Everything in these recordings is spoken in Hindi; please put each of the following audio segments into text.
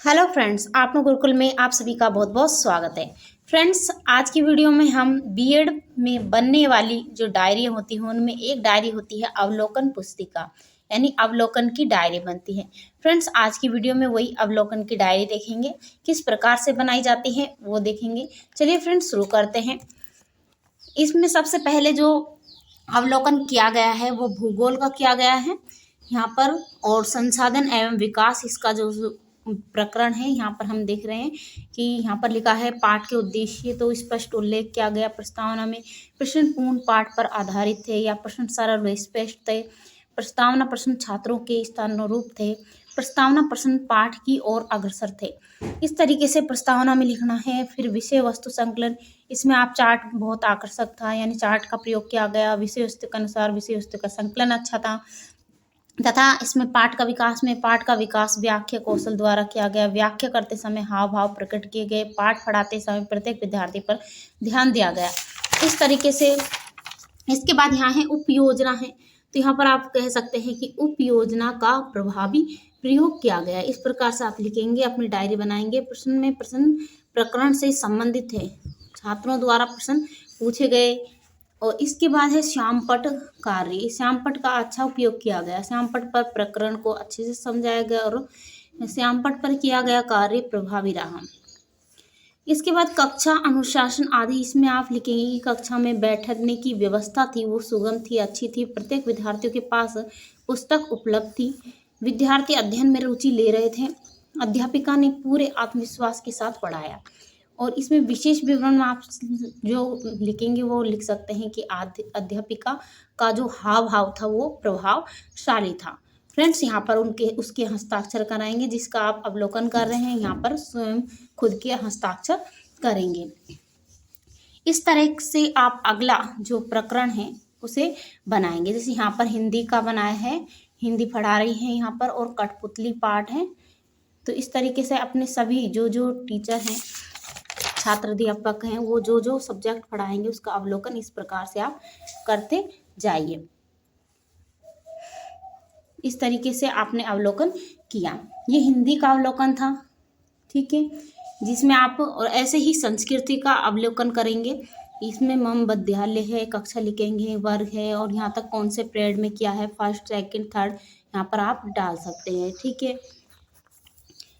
हेलो फ्रेंड्स, आपनो गुरुकुल में आप सभी का बहुत बहुत स्वागत है। फ्रेंड्स, आज की वीडियो में हम बीएड में बनने वाली जो डायरी होती हैं उनमें एक डायरी होती है अवलोकन पुस्तिका, यानी अवलोकन की डायरी बनती है। फ्रेंड्स, आज की वीडियो में वही अवलोकन की डायरी देखेंगे, किस प्रकार से बनाई जाती है वो देखेंगे। चलिए फ्रेंड्स, शुरू करते हैं। इसमें सबसे पहले जो अवलोकन किया गया है वो भूगोल का किया गया है यहाँ पर, और संसाधन एवं विकास इसका जो प्रकरण है यहाँ पर हम देख रहे हैं कि यहाँ पर लिखा है पाठ के उद्देश्य तो स्पष्ट उल्लेख किया गया। प्रस्तावना में प्रश्न पूर्ण पाठ पर आधारित थे या प्रश्न सरल व स्पष्ट थे। प्रस्तावना प्रश्न छात्रों के स्थानुरूप थे। प्रस्तावना प्रश्न पाठ की ओर अग्रसर थे। इस तरीके से प्रस्तावना में लिखना है। फिर विषय वस्तु संकलन, इसमें आप चार्ट बहुत आकर्षक था, यानी चार्ट का प्रयोग किया गया। विषय वस्तु के अनुसार विषय वस्तु का संकलन अच्छा था, तथा इसमें पाठ का विकास व्याख्या कौशल द्वारा किया गया। व्याख्या करते समय हाव भाव प्रकट किए गए। पाठ पढ़ाते समय प्रत्येक विद्यार्थी पर ध्यान दिया गया। इस तरीके से इसके बाद यहाँ है उपयोजना है, तो यहाँ पर आप कह सकते हैं कि उपयोजना का प्रभावी प्रयोग किया गया। इस प्रकार से आप लिखेंगे, अपनी डायरी बनाएंगे। प्रश्न में प्रश्न प्रकरण से संबंधित है, छात्रों द्वारा प्रश्न पूछे गए। और इसके बाद है श्यामपट्ट कार्य। श्यामपट्ट का अच्छा उपयोग किया गया। श्यामपट्ट पर प्रकरण को अच्छे से समझाया गया और श्यामपट्ट पर किया गया कार्य प्रभावी रहा। इसके बाद कक्षा अनुशासन आदि, इसमें आप लिखेंगे कि कक्षा में बैठने की व्यवस्था थी वो सुगम थी, अच्छी थी। प्रत्येक विद्यार्थियों के पास पुस्तक उपलब्ध थी। विद्यार्थी अध्ययन में रुचि ले रहे थे। अध्यापिका ने पूरे आत्मविश्वास के साथ पढ़ाया। और इसमें विशेष विवरण में आप जो लिखेंगे वो लिख सकते हैं कि अध्यापिका का जो हाव भाव था वो प्रभावशाली था। फ्रेंड्स, यहाँ पर उसके हस्ताक्षर कराएंगे, जिसका आप अवलोकन कर रहे हैं यहाँ पर स्वयं खुद के हस्ताक्षर करेंगे। इस तरह से आप अगला जो प्रकरण है उसे बनाएंगे। जैसे यहाँ पर हिंदी का बनाया है, हिंदी पढ़ा रही है यहाँ पर, और कठपुतली पाठ है। तो इस तरीके से अपने सभी जो टीचर हैं, छात्र अध्यापक हैं, वो जो सब्जेक्ट पढ़ाएंगे उसका अवलोकन इस प्रकार से आप करते जाइए। इस तरीके से आपने अवलोकन किया। ये हिंदी का अवलोकन था, ठीक है, जिसमें आप और ऐसे ही संस्कृति का अवलोकन करेंगे। इसमें मम विद्यालय है, कक्षा लिखेंगे, वर्ग है, और यहाँ तक कौन से पीरियड में किया है, फर्स्ट सेकंड थर्ड, यहाँ पर आप डाल सकते हैं, ठीक है।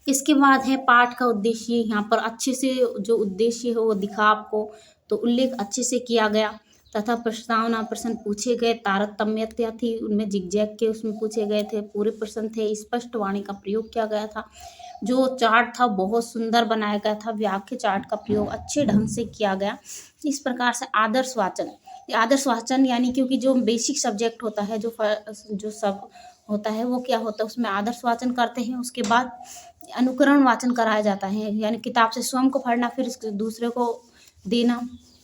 इसके बाद है पाठ का उद्देश्य। यहाँ पर अच्छे से जो उद्देश्य है वो दिखा आपको, तो उल्लेख अच्छे से किया गया। तथा प्रस्तावना प्रश्न पूछे गए, तारतम्यता थी उनमें, जिगजैग के उसमें पूछे गए थे, पूरे प्रश्न थे। स्पष्ट वाणी का प्रयोग किया गया था। जो चार्ट था बहुत सुंदर बनाया गया था। व्याख्या चार्ट का प्रयोग अच्छे ढंग से किया गया। इस प्रकार से आदर्श वाचन यानी क्योंकि जो बेसिक सब्जेक्ट होता है, जो सब होता है वो क्या होता है, उसमें आदर्श वाचन करते हैं। उसके बाद अनुकरण वाचन कराया जाता है, यानी किताब से स्वयं को पढ़ना, फिर दूसरे को देना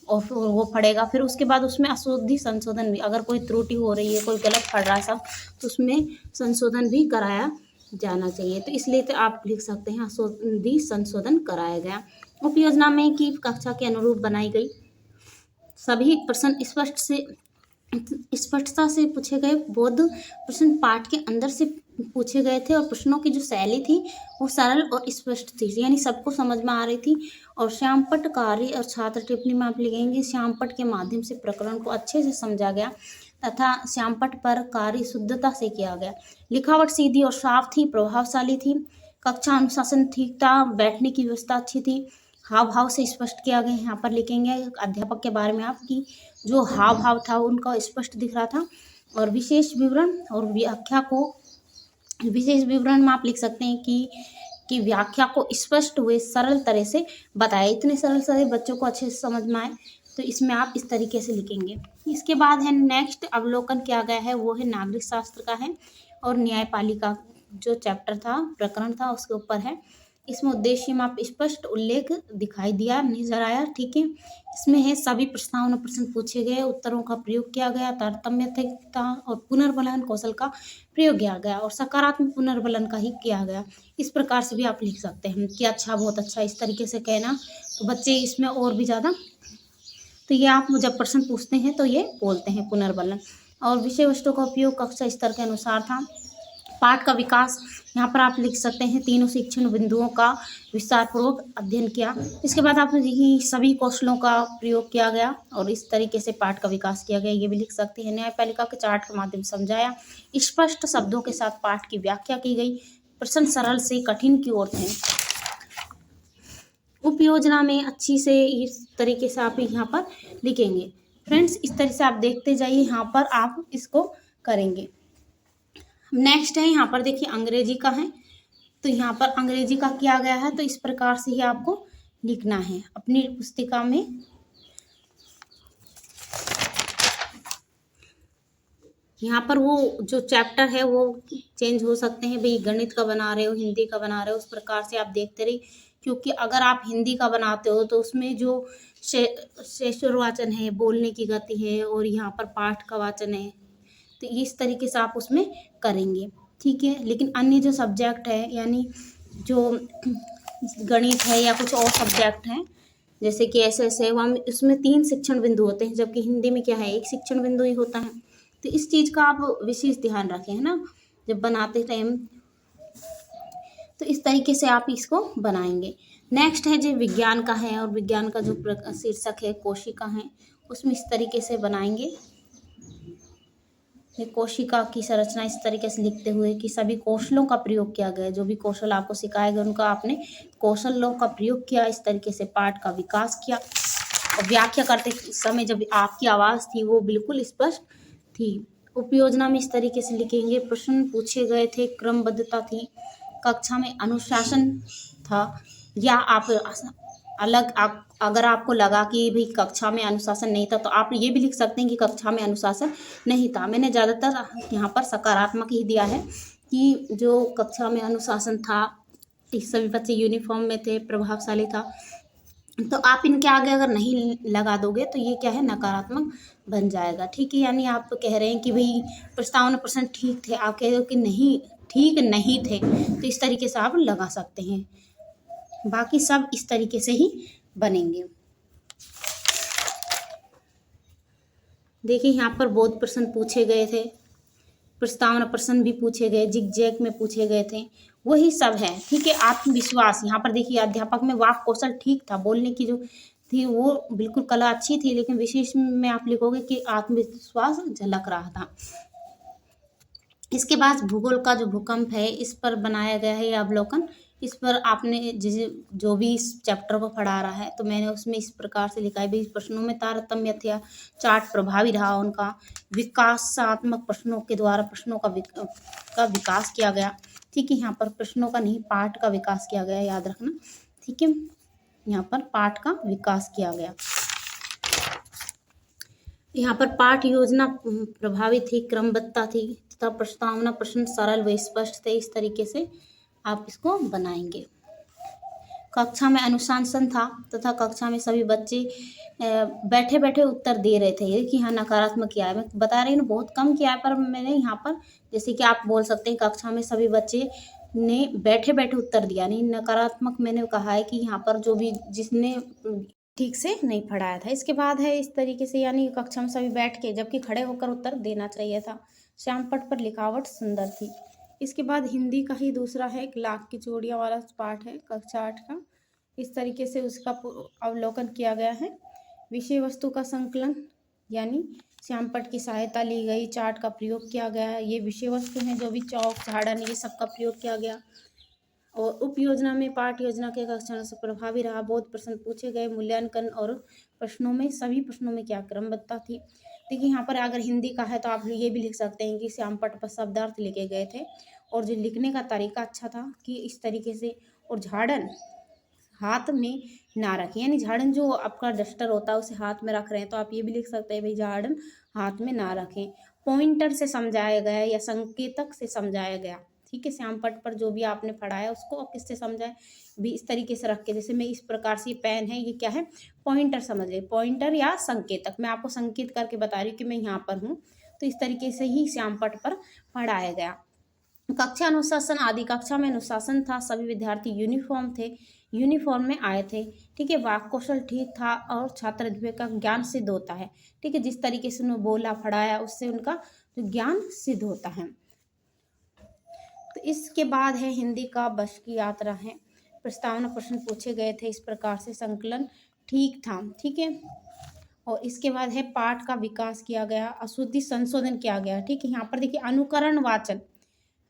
और फिर वो पढ़ेगा। फिर उसके बाद उसमें अशुद्धि संशोधन भी, अगर कोई त्रुटि हो रही है, कोई गलत पढ़ रहा है सब, तो उसमें संशोधन भी कराया जाना चाहिए। तो इसलिए तो आप लिख सकते हैं अशुद्धि संशोधन कराया गया। उपयोजना में कि कक्षा के अनुरूप बनाई गई। सभी प्रश्न स्पष्टता से पूछे गए। बौद्ध प्रश्न पाठ के अंदर से पूछे गए थे, और प्रश्नों की जो शैली थी वो सरल और स्पष्ट थी, यानी सबको समझ में आ रही थी। और श्यामपट्ट कार्य और छात्र टिप्पणी में आप लिखेंगे, श्यामपट्ट के माध्यम से प्रकरण को अच्छे से समझा गया तथा श्यामपट्ट पर कार्य शुद्धता से किया गया। लिखावट सीधी और साफ थी, प्रभावशाली थी। कक्षा अनुशासन ठीक था, बैठने की व्यवस्था अच्छी थी। हाव भाव से स्पष्ट किया गया। यहाँ पर लिखेंगे अध्यापक के बारे में आपकी जो हाव भाव था उनका स्पष्ट दिख रहा था। और विशेष विवरण में आप लिख सकते हैं कि व्याख्या को स्पष्ट हुए सरल तरह से बताया। इतने सरल से बच्चों को अच्छे से समझ में आए, तो इसमें आप इस तरीके से लिखेंगे। इसके बाद है नेक्स्ट अवलोकन किया गया है वो है नागरिक शास्त्र का है, और न्यायपालिका जो चैप्टर था, प्रकरण था, उसके ऊपर है। इसमें उद्देश्य में आप स्पष्ट उल्लेख दिखाई दिया, नजर आया, ठीक है। इसमें है सभी प्रस्तावना प्रश्न पूछे गए, उत्तरों का प्रयोग किया गया, तारतम्यता और पुनर्बलन कौशल का प्रयोग किया गया, और सकारात्मक पुनर्बलन का ही किया गया। इस प्रकार से भी आप लिख सकते हैं कि अच्छा, बहुत अच्छा, इस तरीके से कहना, तो बच्चे इसमें और भी ज़्यादा, तो ये आप जब प्रश्न पूछते हैं तो ये बोलते हैं पुनर्बलन। और विषय वस्तु का उपयोग कक्षा स्तर के अनुसार था। पाठ का विकास यहाँ पर आप लिख सकते हैं, तीनों शिक्षण बिंदुओं का विस्तारपूर्वक अध्ययन किया। इसके बाद आप देखिए सभी कौशलों का प्रयोग किया गया और इस तरीके से पाठ का विकास किया गया, ये भी लिख सकते हैं। न्यायपालिका के चार्ट के माध्यम से समझाया, स्पष्ट शब्दों के साथ पाठ की व्याख्या की गई, प्रश्न सरल से कठिन की ओर थे। उपयोजना में अच्छी से इस तरीके से आप यहाँ पर लिखेंगे। फ्रेंड्स, इस तरह से आप देखते जाइए, यहाँ पर आप इसको करेंगे। नेक्स्ट है यहाँ पर देखिए अंग्रेजी का है, तो यहाँ पर अंग्रेजी का किया गया है, तो इस प्रकार से ही आपको लिखना है अपनी पुस्तिका में। यहाँ पर वो जो चैप्टर है वो चेंज हो सकते हैं, भाई गणित का बना रहे हो, हिंदी का बना रहे हो, उस प्रकार से आप देखते रहिए। क्योंकि अगर आप हिंदी का बनाते हो तो उसमें जो शेषर वाचन है, बोलने की गति है, और यहाँ पर पाठ का वाचन है, तो इस तरीके से आप उसमें करेंगे, ठीक है। लेकिन अन्य जो सब्जेक्ट है, यानी जो गणित है या कुछ और सब्जेक्ट हैं, जैसे कि ऐसे है, वहाँ उसमें 3 शिक्षण बिंदु होते हैं, जबकि हिंदी में क्या है, 1 शिक्षण बिंदु ही होता है। तो इस चीज़ का आप विशेष ध्यान रखें, है ना, जब बनाते टाइम। तो इस तरीके से आप इसको बनाएंगे। नेक्स्ट है जो विज्ञान का है, और विज्ञान का जो शीर्षक है कोशिका है, उसमें इस तरीके से बनाएंगे। ये कोशिका की संरचना इस तरीके से लिखते हुए कि सभी कौशलों का प्रयोग किया गया, जो भी कौशल आपको सिखाए गए उनका आपने कौशलों का प्रयोग किया, इस तरीके से पाठ का विकास किया। और व्याख्या करते समय जब आपकी आवाज़ थी वो बिल्कुल स्पष्ट थी। उपयोजना में इस तरीके से लिखेंगे, प्रश्न पूछे गए थे, क्रमबद्धता थी, कक्षा में अनुशासन था, या आप अलग अगर आपको लगा कि भाई कक्षा में अनुशासन नहीं था, तो आप ये भी लिख सकते हैं कि कक्षा में अनुशासन नहीं था। मैंने ज़्यादातर यहाँ पर सकारात्मक ही दिया है कि जो कक्षा में अनुशासन था, सभी बच्चे यूनिफॉर्म में थे, प्रभावशाली था। तो आप इनके आगे अगर नहीं लगा दोगे तो ये क्या है, नकारात्मक बन जाएगा, ठीक है। यानी आप कह रहे हैं कि भाई प्रस्तावना प्रश्न ठीक थे, आप कह रहे हो कि नहीं ठीक नहीं थे, तो इस तरीके से आप लगा सकते हैं। बाकी सब इस तरीके से ही बनेंगे। देखिए यहाँ पर बहुत प्रश्न पूछे गए थे, प्रस्तावना प्रश्न भी पूछे गए, जिग-जैग में पूछे गए थे, वही सब है, ठीक है। आत्मविश्वास, यहाँ पर देखिए अध्यापक में वाक कौशल ठीक था, बोलने की जो थी वो बिल्कुल कला अच्छी थी, लेकिन विशेष में आप लिखोगे कि आत्मविश्वास झलक रहा था। इसके बाद भूगोल का जो भूकंप है, इस पर बनाया गया है यह अवलोकन। इस पर आपने जो भी इस चैप्टर को पढ़ा रहा है, तो मैंने उसमें इस प्रकार से लिखा है, भाई प्रश्नों में तारतम्य था, चार्ट प्रभावी रहा उनका, विकासात्मक प्रश्नों के द्वारा प्रश्नों का विकास किया गया, ठीक है। यहाँ पर प्रश्नों का नहीं, पाठ का विकास किया गया, याद रखना, ठीक है। यहाँ पर पाठ का विकास किया गया। यहाँ पर पाठ योजना प्रभावी थी, क्रमबद्धता थी, तथा प्रस्तावना प्रश्न सरल व स्पष्ट थे। इस तरीके से आप इसको बनाएंगे। कक्षा में अनुशासन था, तथा कक्षा में सभी बच्चे बैठे बैठे उत्तर दे रहे थे। ये कि हाँ नकारात्मक किया है, मैं बता रही हूँ बहुत कम किया है, पर मैंने यहाँ पर जैसे कि आप बोल सकते हैं कक्षा में सभी बच्चे ने बैठे बैठे उत्तर दिया, नहीं नकारात्मक मैंने कहा है कि यहाँ पर जो भी जिसने ठीक से नहीं पढ़ाया था। इसके बाद है इस तरीके से, यानी कक्षा में सभी बैठ के, जबकि खड़े होकर उत्तर देना चाहिए था। श्याम पट पर लिखावट सुंदर थी। इसके बाद हिंदी का ही दूसरा है, 1 लाख की चूड़ियाँ वाला पाठ है, कक्षा 8 का। इस तरीके से उसका अवलोकन किया गया है। विषय वस्तु का संकलन, यानी श्याम पट की सहायता ली गई, चार्ट का प्रयोग किया गया है। ये विषय वस्तु हैं, जो भी चौक झाड़न ये सब का प्रयोग किया गया। और उप योजना में पाठ योजना के कक्षाओं से प्रभावी रहा, बहुत प्रश्न पूछे गए, मूल्यांकन और प्रश्नों में सभी प्रश्नों में क्या क्रमबद्धता थी। देखिए यहाँ पर अगर हिंदी का है तो आप ये भी लिख सकते हैं कि श्याम पट पर शब्दार्थ लिखे गए थे, और जो लिखने का तरीका अच्छा था कि इस तरीके से, और झाड़न हाथ में ना रखें, यानी झाड़न जो आपका डस्टर होता है उसे हाथ में रख रहे हैं, तो आप ये भी लिख सकते हैं भाई झाड़न हाथ में ना रखें। पॉइंटर से समझाया गया या संकेतक से समझाया गया, ठीक है। श्याम पट पर जो भी आपने पढ़ाया उसको किससे समझाए भी, इस तरीके से रख के, जैसे मैं इस प्रकार से पेन है, ये क्या है, पॉइंटर समझ ले, पॉइंटर या संकेतक, मैं आपको संकेत करके बता रही हूँ कि मैं यहाँ पर हूँ, तो इस तरीके से ही श्याम पट पर पढ़ाया गया। कक्षा अनुशासन, आदि कक्षा में अनुशासन था, सभी विद्यार्थी यूनिफॉर्म थे, यूनिफॉर्म में आए थे, ठीक है। वाक कौशल ठीक था, और छात्र का ज्ञान सिद्ध होता है, ठीक है। जिस तरीके से उन्होंने बोला पढ़ाया उससे उनका जो ज्ञान सिद्ध होता है। इसके बाद है हिंदी का बश की यात्रा है। प्रस्तावना प्रश्न पूछे गए थे इस प्रकार से, संकलन ठीक था, ठीक है। और इसके बाद है पाठ का विकास किया गया, अशुद्धि संशोधन किया गया, ठीक है। यहाँ पर देखिए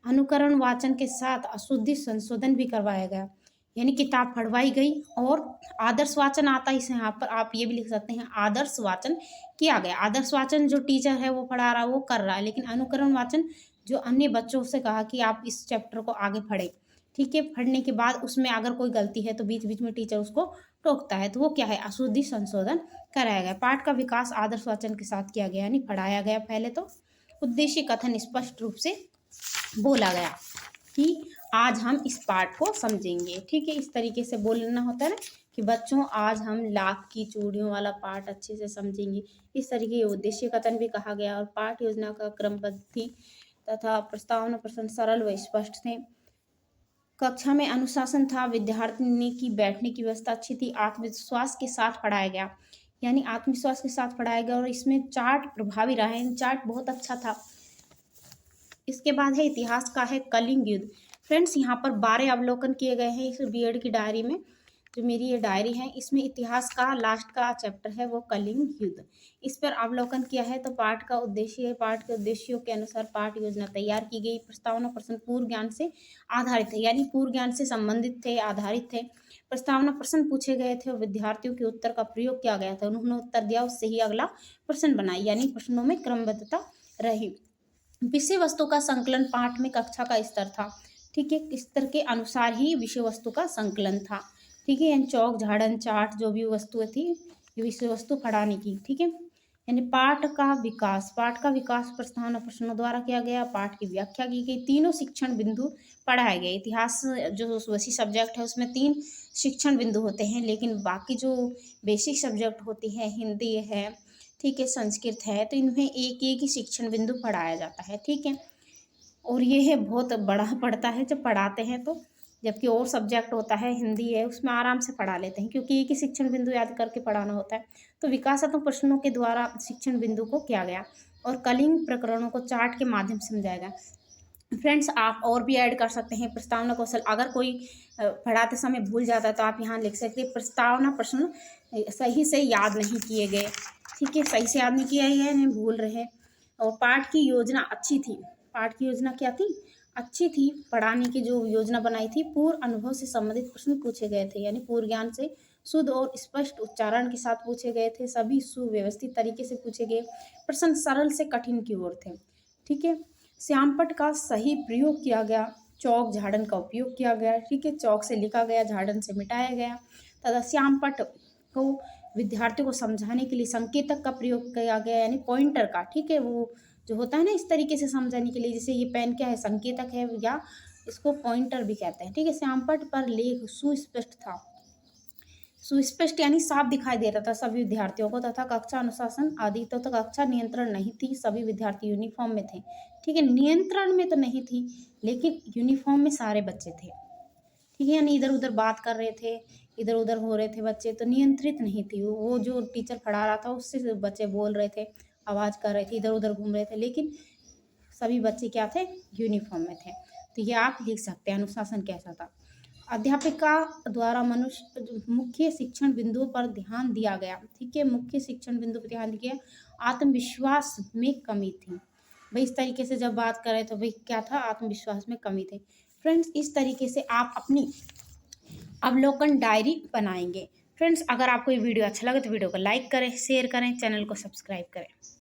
अनुकरण वाचन के साथ अशुद्धि संशोधन भी करवाया गया, यानी किताब पढ़वाई गई। और आदर्श वाचन आता है इसे, यहाँ पर आप ये भी लिख सकते हैं आदर्श वाचन किया गया। आदर्श वाचन जो टीचर है वो पढ़ा रहा है, वो कर रहा है, लेकिन अनुकरण वाचन जो अन्य बच्चों से कहा कि आप इस चैप्टर को आगे पढ़ें, ठीक है। पढ़ने के बाद उसमें अगर कोई गलती है तो बीच बीच में टीचर उसको टोकता है, तो वो क्या है, अशुद्धि संशोधन कराया गया। पाठ का विकास आदर्श वाचन के साथ किया गया, यानी पढ़ाया गया पहले तो। उद्देश्य कथन स्पष्ट रूप से बोला गया कि आज हम इस पाठ को समझेंगे, ठीक है। इस तरीके से बोलना होता है ना कि बच्चों आज हम लाख की चूड़ियों वाला पाठ अच्छे से समझेंगे, इस तरीके के उद्देश्य कथन भी कहा गया। और पाठ योजना का क्रमबद्ध थी तथा प्रस्तावना प्रश्न सरल व स्पष्ट थे। कक्षा में अनुशासन था, विद्यार्थी की बैठने की व्यवस्था अच्छी थी, आत्मविश्वास के साथ पढ़ाया गया, यानी आत्मविश्वास के साथ पढ़ाया गया। और इसमें चार्ट प्रभावी रहा है, चार्ट बहुत अच्छा था। इसके बाद है इतिहास का है कलिंग युद्ध। फ्रेंड्स यहाँ पर 12 अवलोकन किए गए हैं इस बीएड की डायरी में, जो मेरी ये डायरी है इसमें इतिहास का लास्ट का चैप्टर है वो कलिंग युद्ध। इस पर अवलोकन किया है। तो पाठ का उद्देश्य है, पाठ के उद्देश्यों के अनुसार पाठ योजना तैयार की गई। प्रस्तावना प्रश्न पूर्व ज्ञान से आधारित है, यानी पूर्व ज्ञान से संबंधित थे, आधारित थे। प्रस्तावना प्रश्न पूछे गए थे और विद्यार्थियों के उत्तर का प्रयोग किया गया था, उन्होंने उत्तर दिया, उससे ही अगला प्रश्न बनाई, यानी प्रश्नों में क्रमबद्धता रही। विषय वस्तु का संकलन पाठ में कक्षा का स्तर था, ठीक है, स्तर के अनुसार ही विषय वस्तु का संकलन था, ठीक है। यानी चौक झाड़न चार्ट जो भी वस्तुएं थी विषय वस्तु पढ़ाने की, ठीक है। यानी पाठ का विकास प्रस्तावना प्रश्नों द्वारा किया गया। पाठ की व्याख्या की गई, तीनों शिक्षण बिंदु पढ़ाए गए। इतिहास जो वैसी सब्जेक्ट है उसमें 3 शिक्षण बिंदु होते हैं, लेकिन बाकी जो बेसिक सब्जेक्ट होती है, हिंदी है, ठीक है, संस्कृत है, तो इनमें एक एक ही शिक्षण बिंदु पढ़ाया जाता है, ठीक है। और ये है बहुत बड़ा पड़ता है जब पढ़ाते हैं तो, जबकि और सब्जेक्ट होता है, हिंदी है, उसमें आराम से पढ़ा लेते हैं क्योंकि एक ही शिक्षण बिंदु याद करके पढ़ाना होता है। तो विकासात्मक प्रश्नों के द्वारा शिक्षण बिंदु को किया गया और कलिंग प्रकरणों को चार्ट के माध्यम से समझाया गया। फ्रेंड्स आप और भी ऐड कर सकते हैं प्रस्तावना कौशल। अगर कोई पढ़ाते समय भूल जाता है तो आप यहाँ लिख सकते हैं प्रस्तावना प्रश्न सही से याद नहीं किए गए, ठीक है, सही से याद नहीं किया है, नहीं भूल रहे। और पाठ की योजना अच्छी थी, पाठ की योजना क्या थी, अच्छी थी। पढ़ाने की जो योजना बनाई थी, पूर्व अनुभव से संबंधित प्रश्न पूछे गए थे, यानी पूर्व ज्ञान से शुद्ध और स्पष्ट उच्चारण के साथ पूछे गए थे, सभी सुव्यवस्थित तरीके से पूछे गए। प्रश्न सरल से कठिन की ओर थे, ठीक है। श्यामपट्ट का सही प्रयोग किया गया, चौक झाड़न का उपयोग किया गया, ठीक है, चौक से लिखा गया, झाड़न से मिटाया गया तथा श्यामपट्ट को विद्यार्थियों को समझाने के लिए संकेतक का प्रयोग किया गया, यानी पॉइंटर का, ठीक है, वो जो होता है ना इस तरीके से समझाने के लिए, जैसे ये पेन क्या है, संकेतक है, या इसको पॉइंटर भी कहते हैं, ठीक है। श्यामपट्ट पर लेख सुस्पष्ट था, सुस्पष्ट यानी साफ दिखाई दे रहा था सभी विद्यार्थियों को, तथा कक्षा अनुशासन आदि तो कक्षा नियंत्रण नहीं थी, सभी विद्यार्थी यूनिफॉर्म में थे, ठीक है। नियंत्रण में तो नहीं थी लेकिन यूनिफॉर्म में सारे बच्चे थे, ठीक है, यानी इधर उधर बात कर रहे थे, इधर उधर हो रहे थे बच्चे, तो नियंत्रित नहीं थी। वो जो टीचर पढ़ा रहा था उससे बच्चे बोल रहे थे, आवाज़ कर रहे थे, इधर उधर घूम रहे थे, लेकिन सभी बच्चे क्या थे, यूनिफॉर्म में थे। तो ये आप लिख सकते हैं अनुशासन कैसा था। अध्यापिका द्वारा मनुष्य मुख्य शिक्षण बिंदुओं पर ध्यान दिया गया, ठीक है, मुख्य शिक्षण बिंदु पर ध्यान दिया। आत्मविश्वास में कमी थी, भाई इस तरीके से जब बात कर रहे तो भाई क्या था, आत्मविश्वास में कमी थी। फ्रेंड्स इस तरीके से आप अपनी अवलोकन डायरी बनाएंगे। फ्रेंड्स अगर आपको ये वीडियो अच्छा लगे तो वीडियो को लाइक करें, शेयर करें, चैनल को सब्सक्राइब करें।